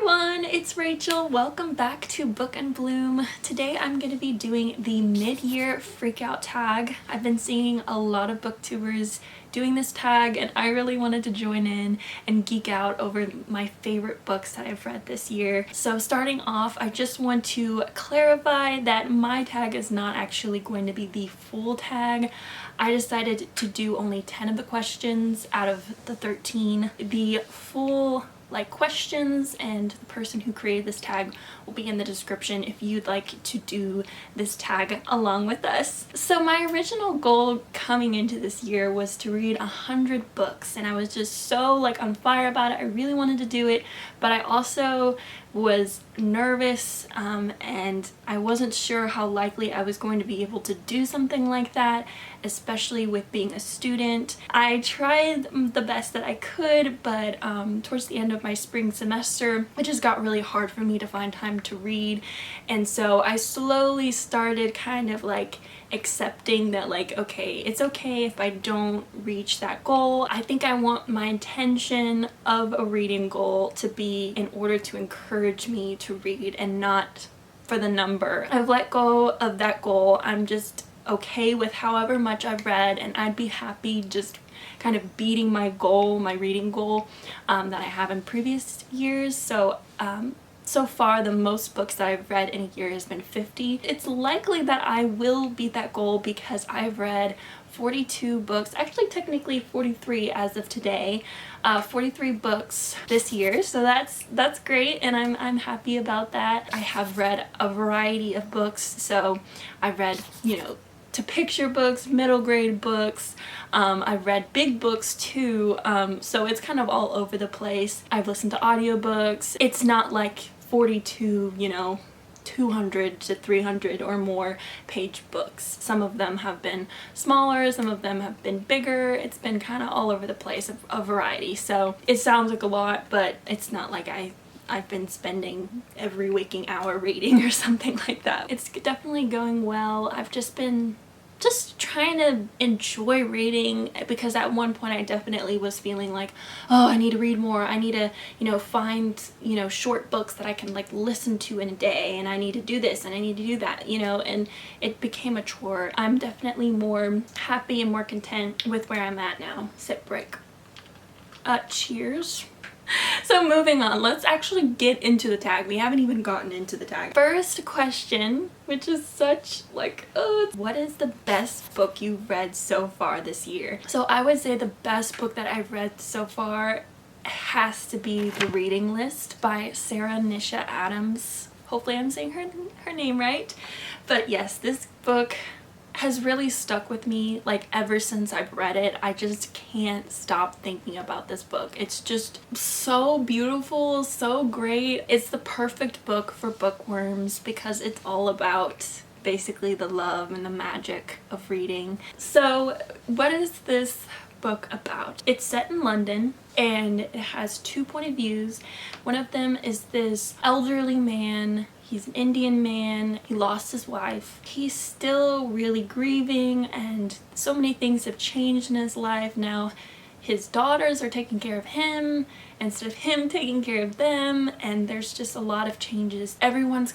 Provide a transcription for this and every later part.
everyone, it's Rachel. Welcome back to Book and Bloom. Today I'm going to be doing the mid-year freakout tag. I've been seeing a lot of booktubers doing this tag and I really wanted to join in and geek out over my favorite books that I've read this year. So starting off, I just want to clarify that my tag is not actually going to be the full tag. I decided to do only 10 of the questions out of the 13. The full questions and the person who created this tag will be in the description if you'd like to do this tag along with us. So my original goal coming into this year was to read 100 books and I was just so on fire about it. I really wanted to do it, but I also was nervous and I wasn't sure how likely I was going to be able to do something like that, especially with being a student. I tried the best that I could, but towards the end of my spring semester it just got really hard for me to find time to read, and so I slowly started kind of accepting that okay, it's okay if I don't reach that goal. I think I want my intention of a reading goal to be in order to encourage me to read and not for the number. I've let go of that goal. I'm just okay with however much I've read, and I'd be happy just kind of beating my goal, my reading goal that I have in previous years. So far, the most books that I've read in a year has been 50. It's likely that I will beat that goal because I've read 42 books, actually technically 43 as of today, 43 books this year, so that's great, and I'm happy about that. I have read a variety of books, so I've read, to picture books, middle grade books, I've read big books too, so it's kind of all over the place. I've listened to audiobooks. It's not like 42, 200 to 300 or more page books. Some of them have been smaller, some of them have been bigger. It's been kind of all over the place, a variety. So it sounds like a lot, but it's not like I've been spending every waking hour reading or something like that. It's definitely going well. I've just been trying to enjoy reading, because at one point I definitely was feeling like, oh, I need to read more. I need to, find, short books that I can listen to in a day, and I need to do this and I need to do that, and it became a chore. I'm definitely more happy and more content with where I'm at now. Sip break. Cheers. So moving on, let's actually get into the tag. We haven't even gotten into the tag. First question, which is such what is the best book you've read so far this year? So I would say the best book that I've read so far has to be The Reading List by Sarah Nisha Adams. Hopefully I'm saying her name right. But yes, this book has really stuck with me ever since I've read it. I just can't stop thinking about this book. It's just so beautiful, so great. It's the perfect book for bookworms because it's all about basically the love and the magic of reading. So what is this book about? It's set in London and it has two point of views. One of them is this elderly man. He's an Indian man. He lost his wife. He's still really grieving, and so many things have changed in his life. Now his daughters are taking care of him instead of him taking care of them, and there's just a lot of changes. Everyone's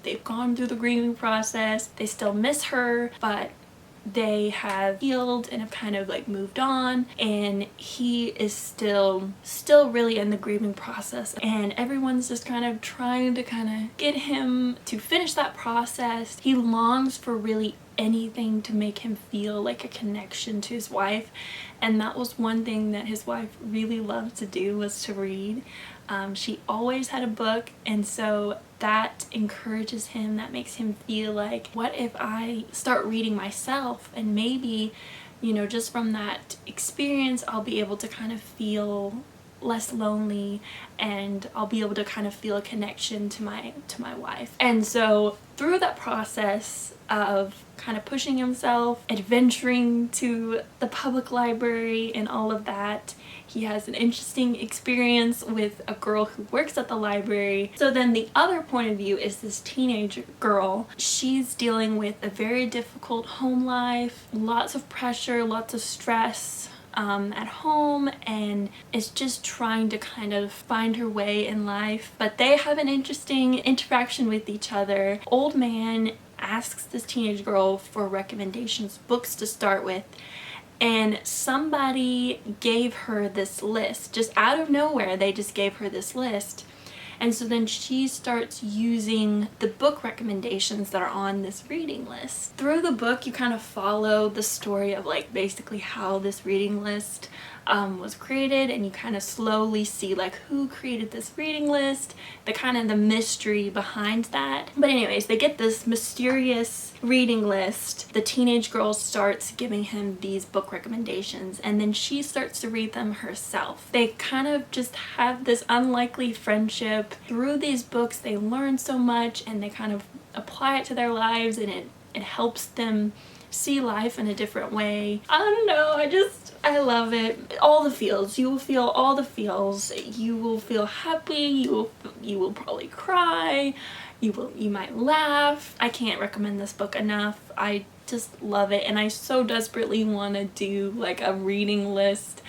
they've gone through the grieving process. They still miss her, but they have healed and have moved on, and he is still really in the grieving process, and everyone's just trying to get him to finish that process. He longs for really anything to make him feel like a connection to his wife, and that was one thing that his wife really loved to do, was to read. She always had a book, and so that encourages him, that makes him feel like, what if I start reading myself, and maybe, just from that experience I'll be able to feel less lonely, and I'll be able to feel a connection to my wife. And so through that process of pushing himself, adventuring to the public library and all of that, he has an interesting experience with a girl who works at the library. So then the other point of view is this teenage girl. She's dealing with a very difficult home life, lots of pressure, lots of stress, at home and is just trying to kind of find her way in life. But they have an interesting interaction with each other. Old man asks this teenage girl for recommendations, books to start with, and somebody gave her this list. Just out of nowhere, they just gave her this list. And so then she starts using the book recommendations that are on this reading list. Through the book, you kind of follow the story of like basically how this reading list was created, and you kind of slowly see like who created this reading list, the mystery behind that. But anyways, they get this mysterious reading list. The teenage girl starts giving him these book recommendations, and then she starts to read them herself. They kind of just have this unlikely friendship. Through these books, they learn so much, and they kind of apply it to their lives, and it helps them see life in a different way. I don't know, I love it. All the feels. You will feel all the feels. You will feel happy. You will probably cry. You might laugh. I can't recommend this book enough. I just love it, and I so desperately want to do like a reading list,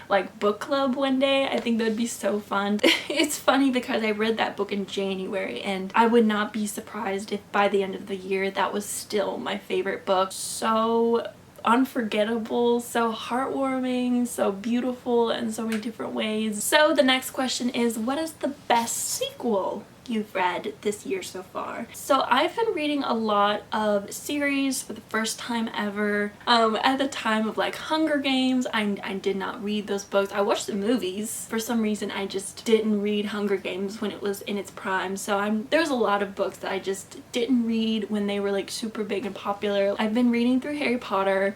like book club one day. I think that'd be so fun. It's funny because I read that book in January, and I would not be surprised if by the end of the year that was still my favorite book. So unforgettable, so heartwarming, so beautiful in so many different ways. So the next question is, what is the best sequel you've read this year so far? So I've been reading a lot of series for the first time ever. At the time of like Hunger Games, I did not read those books. I watched the movies. For some reason, I just didn't read Hunger Games when it was in its prime. So there's a lot of books that I just didn't read when they were like super big and popular. I've been reading through Harry Potter.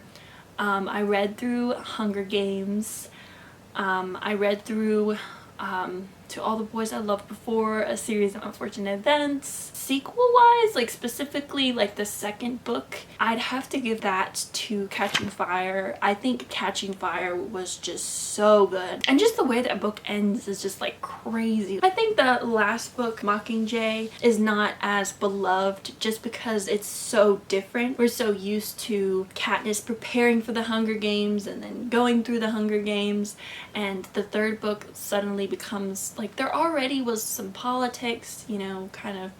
I read through Hunger Games. I read through To All the Boys I Loved Before, A Series of Unfortunate Events. Sequel-wise, like specifically like the second book, I'd have to give that to Catching Fire. I think Catching Fire was just so good. And just the way that book ends is just like crazy. I think the last book, Mockingjay, is not as beloved just because it's so different. We're so used to Katniss preparing for the Hunger Games and then going through the Hunger Games, and the third book suddenly becomes like there already was some politics, you know, kind of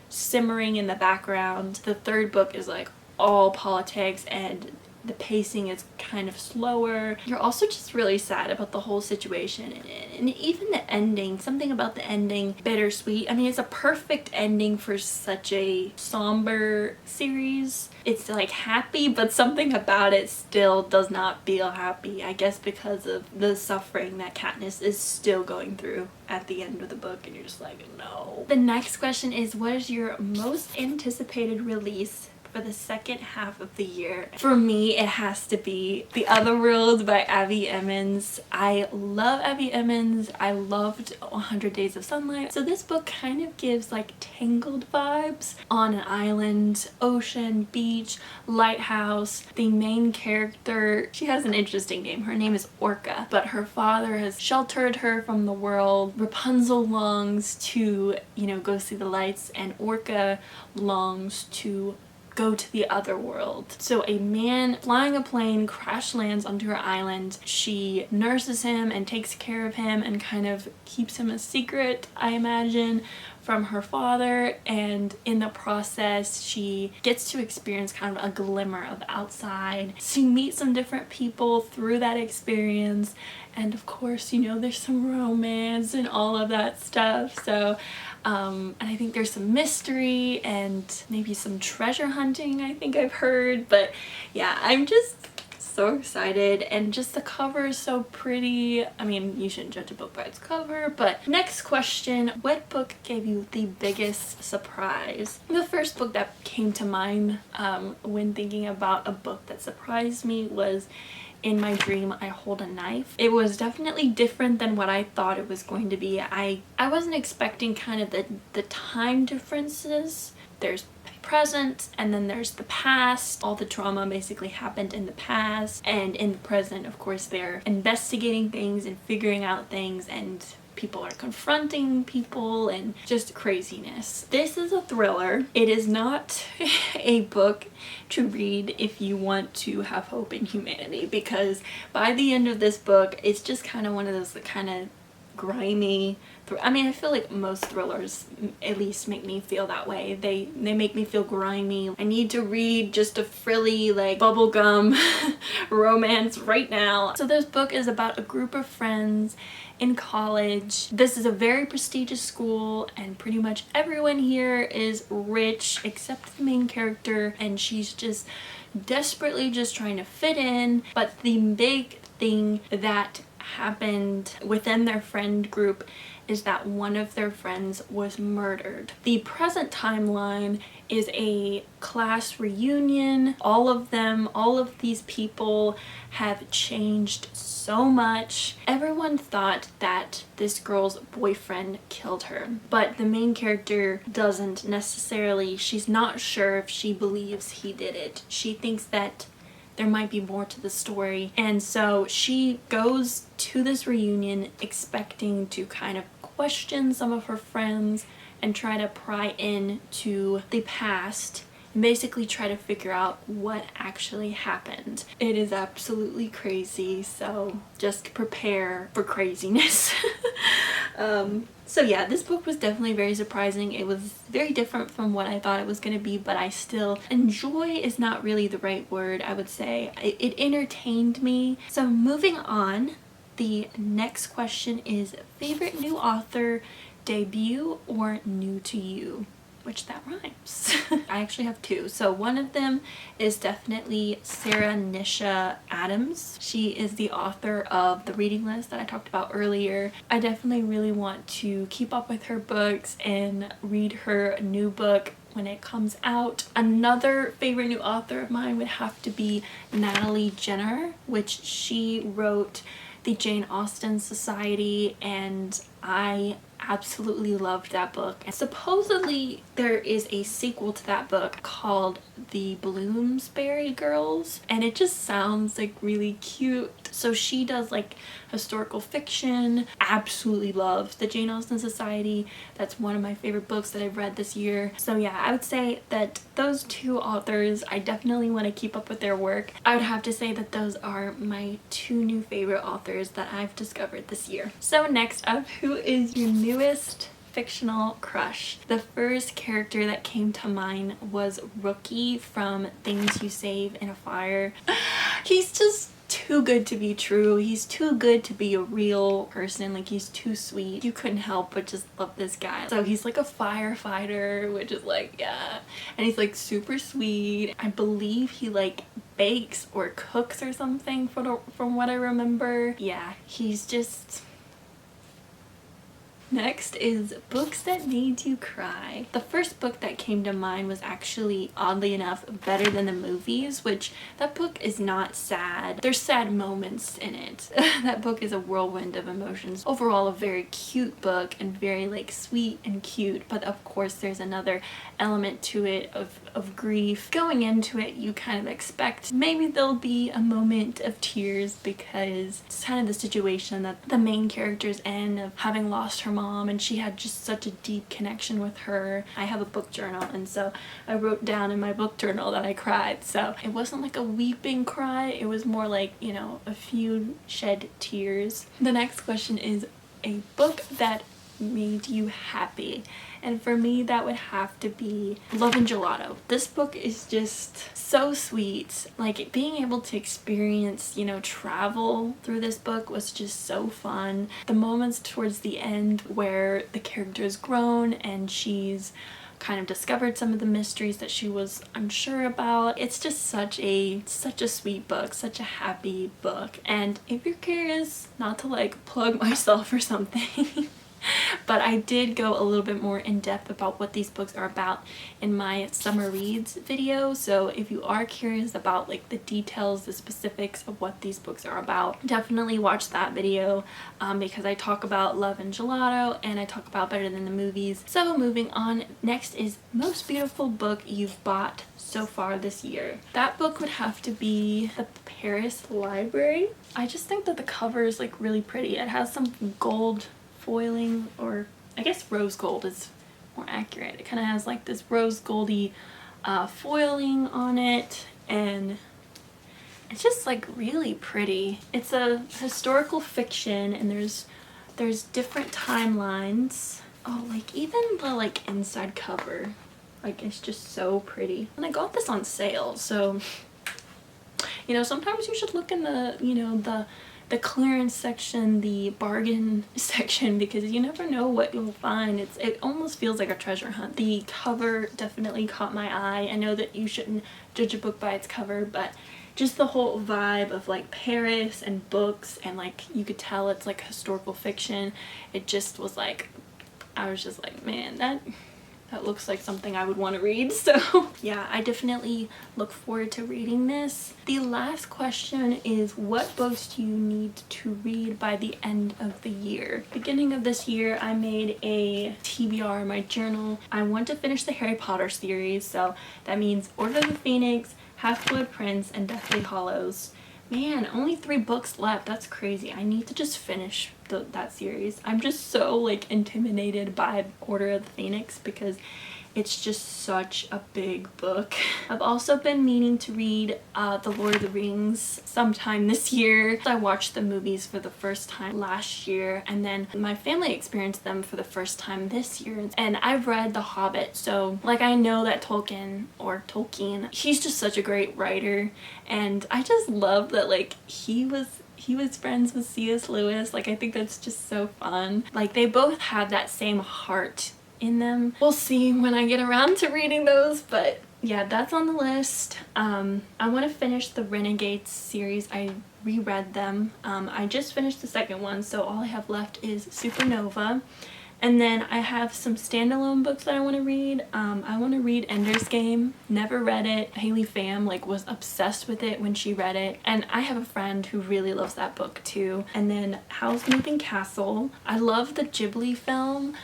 simmering in the background. The third book is like all politics, and the pacing is kind of slower. You're also just really sad about the whole situation, and even the ending, something about the ending, bittersweet. I mean, it's a perfect ending for such a somber series. It's like happy, but something about it still does not feel happy, I guess because of the suffering that Katniss is still going through at the end of the book, and you're just like, no. The next question is, what is your most anticipated release for the second half of the year? For me, it has to be The Other World by Abby Emmons. I love Abby Emmons. I loved 100 Days of Sunlight. So this book kind of gives like Tangled vibes on an island, ocean, beach, lighthouse. The main character, she has an interesting name. Her name is Orca, but her father has sheltered her from the world. Rapunzel longs to, you know, go see the lights, and Orca longs to go to the other world. So a man flying a plane crash lands onto her island. She nurses him and takes care of him and kind of keeps him a secret, I imagine, from her father, and in the process she gets to experience kind of a glimmer of the outside. She meets some different people through that experience, and of course, you know, there's some romance and all of that stuff. So and I think there's some mystery and maybe some treasure hunting, I think I've heard. But yeah, I'm just so excited, and just the cover is so pretty. I mean, you shouldn't judge a book by its cover. But next question, what book gave you the biggest surprise? The first book that came to mind when thinking about a book that surprised me was In My Dream I Hold a Knife. It was definitely different than what I thought it was going to be. I wasn't expecting kind of the time differences. There's present, and then there's the past. All the trauma basically happened in the past, and in the present, of course, they're investigating things and figuring out things, and people are confronting people and just craziness. This is a thriller. It is not a book to read if you want to have hope in humanity, because by the end of this book it's just kind of one of those kind of grimy, I mean, I feel like most thrillers at least make me feel that way. They make me feel grimy. I need to read just a frilly, like, bubblegum romance right now. So this book is about a group of friends in college. This is a very prestigious school and pretty much everyone here is rich except the main character, and she's just desperately just trying to fit in. But the big thing that happened within their friend group is that one of their friends was murdered. The present timeline is a class reunion. All of these people have changed so much. Everyone thought that this girl's boyfriend killed her, but the main character doesn't necessarily. She's not sure if she believes he did it. She thinks that there might be more to the story, and so she goes to this reunion expecting to kind of question some of her friends and try to pry into the past and basically try to figure out what actually happened. It is absolutely crazy, so just prepare for craziness. So yeah, this book was definitely very surprising. It was very different from what I thought it was going to be, but I still, enjoy is not really the right word, I would say. It entertained me. So moving on, the next question is favorite new author, debut or new to you? Which that rhymes. I actually have two. So one of them is definitely Sarah Nisha Adams. She is the author of the reading list that I talked about earlier. I definitely really want to keep up with her books and read her new book when it comes out. Another favorite new author of mine would have to be Natalie Jenner, which she wrote the Jane Austen Society, and I absolutely loved that book. And supposedly there is a sequel to that book called The Bloomsbury Girls, and it just sounds like really cute. So she does like historical fiction. Absolutely love the Jane Austen Society. That's one of my favorite books that I've read this year. So yeah, I would say that those two authors, I definitely want to keep up with their work. I would have to say that those are my two new favorite authors that I've discovered this year. So next up, who is your newest fictional crush? The first character that came to mind was Rookie from Things You Save in a Fire. He's just too good to be true. He's too good to be a real person. Like, he's too sweet. You couldn't help but just love this guy. So he's like a firefighter, which is like, yeah. And he's like super sweet. I believe he like bakes or cooks or something from what I remember. Yeah, he's just... Next is books that made you cry. The first book that came to mind was actually, oddly enough, Better Than the Movies, which that book is not sad. There's sad moments in it. That book is a whirlwind of emotions. Overall, a very cute book and very like sweet and cute, but of course there's another element to it of grief. Going into it, you kind of expect maybe there'll be a moment of tears because it's kind of the situation that the main character's in, of having lost her mom, and she had just such a deep connection with her. I have a book journal, and so I wrote down in my book journal that I cried. So it wasn't like a weeping cry, it was more like, you know, a few shed tears. The next question is a book that made you happy, and for me that would have to be Love and Gelato. This book is just so sweet. Like, being able to experience, you know, travel through this book was just so fun. The moments towards the end where the character's grown and she's kind of discovered some of the mysteries that she was unsure about. It's just such a sweet book, such a happy book. And if you're curious, not to like plug myself or something, but I did go a little bit more in depth about what these books are about in my summer reads video. So if you are curious about like the details, the specifics of what these books are about, definitely watch that video because I talk about Love and Gelato and I talk about Better Than the Movies. So moving on, next is most beautiful book you've bought so far this year. That book would have to be The Paris Library. I just think that the cover is like really pretty. It has some gold foiling, or I guess rose gold is more accurate. It kind of has like this rose goldy foiling on it, and it's just like really pretty. It's a historical fiction, and there's different timelines. Oh, like even the like inside cover, like it's just so pretty. And I got this on sale, so you know, sometimes you should look in the, you know, the clearance section, the bargain section, because you never know what you'll find. It almost feels like a treasure hunt. The cover definitely caught my eye. I know that you shouldn't judge a book by its cover, but just the whole vibe of like Paris and books, and like you could tell it's like historical fiction. It just was like, I was just like, man, that looks like something I would want to read. So yeah, I definitely look forward to reading this. The last question is, what books do you need to read by the end of the year? Beginning of this year, I made a TBR, my journal. I want to finish the Harry Potter series, so that means Order of the Phoenix, Half-Blood Prince, and Deathly Hallows. Man, only 3 books left. That's crazy. I need to just finish that series. I'm just so like intimidated by Order of the Phoenix because it's just such a big book. I've also been meaning to read The Lord of the Rings sometime this year. I watched the movies for the first time last year, and then my family experienced them for the first time this year. And I've read The Hobbit, so like I know that Tolkien, he's just such a great writer, and I just love that like he was friends with C.S. Lewis. Like I think that's just so fun. Like they both have that same heart in them. We'll see when I get around to reading those, but yeah, that's on the list. I want to finish the Renegades series. I reread them. I just finished the second one, so all I have left is Supernova. And then I have some standalone books that I want to read. I want to read Ender's Game. Never read it. Haley Pham like was obsessed with it when she read it, and I have a friend who really loves that book too. And then Howl's Moving Castle. I love the Ghibli film.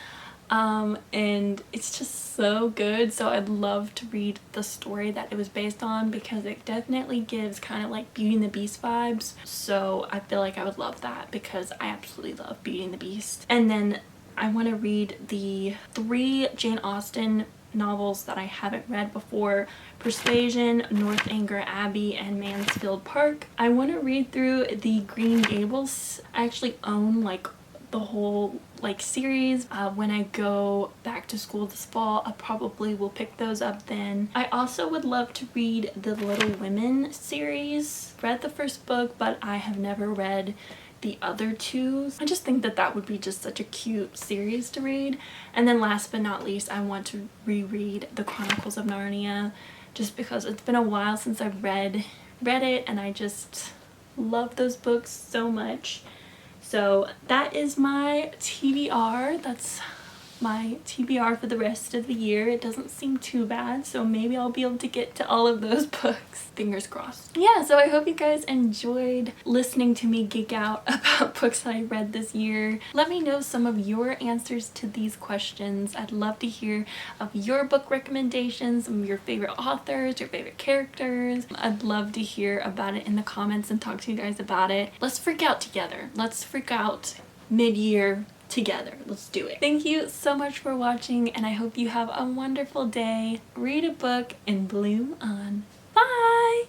And it's just so good, so I'd love to read the story that it was based on, because it definitely gives kind of like Beauty and the Beast vibes, so I feel like I would love that because I absolutely love Beauty and the Beast. And then I want to read the 3 Jane Austen novels that I haven't read before: Persuasion, Northanger Abbey, and Mansfield Park. I want to read through the Green Gables. I actually own like the whole like series. When I go back to school this fall, I probably will pick those up then. I also would love to read the Little Women series. Read the first book, but I have never read the other 2. I just think that that would be just such a cute series to read. And then last but not least, I want to reread the Chronicles of Narnia, just because it's been a while since I've read it, and I just love those books so much. So that is my TBR. That's my TBR for the rest of the year. It doesn't seem too bad, so maybe I'll be able to get to all of those books. Fingers crossed. Yeah, so I hope you guys enjoyed listening to me geek out about books that I read this year. Let me know some of your answers to these questions. I'd love to hear of your book recommendations, some of your favorite authors, your favorite characters. I'd love to hear about it in the comments and talk to you guys about it. Let's freak out together. Let's freak out mid-year together. Let's do it. Thank you so much for watching, and I hope you have a wonderful day. Read a book and bloom on. Bye!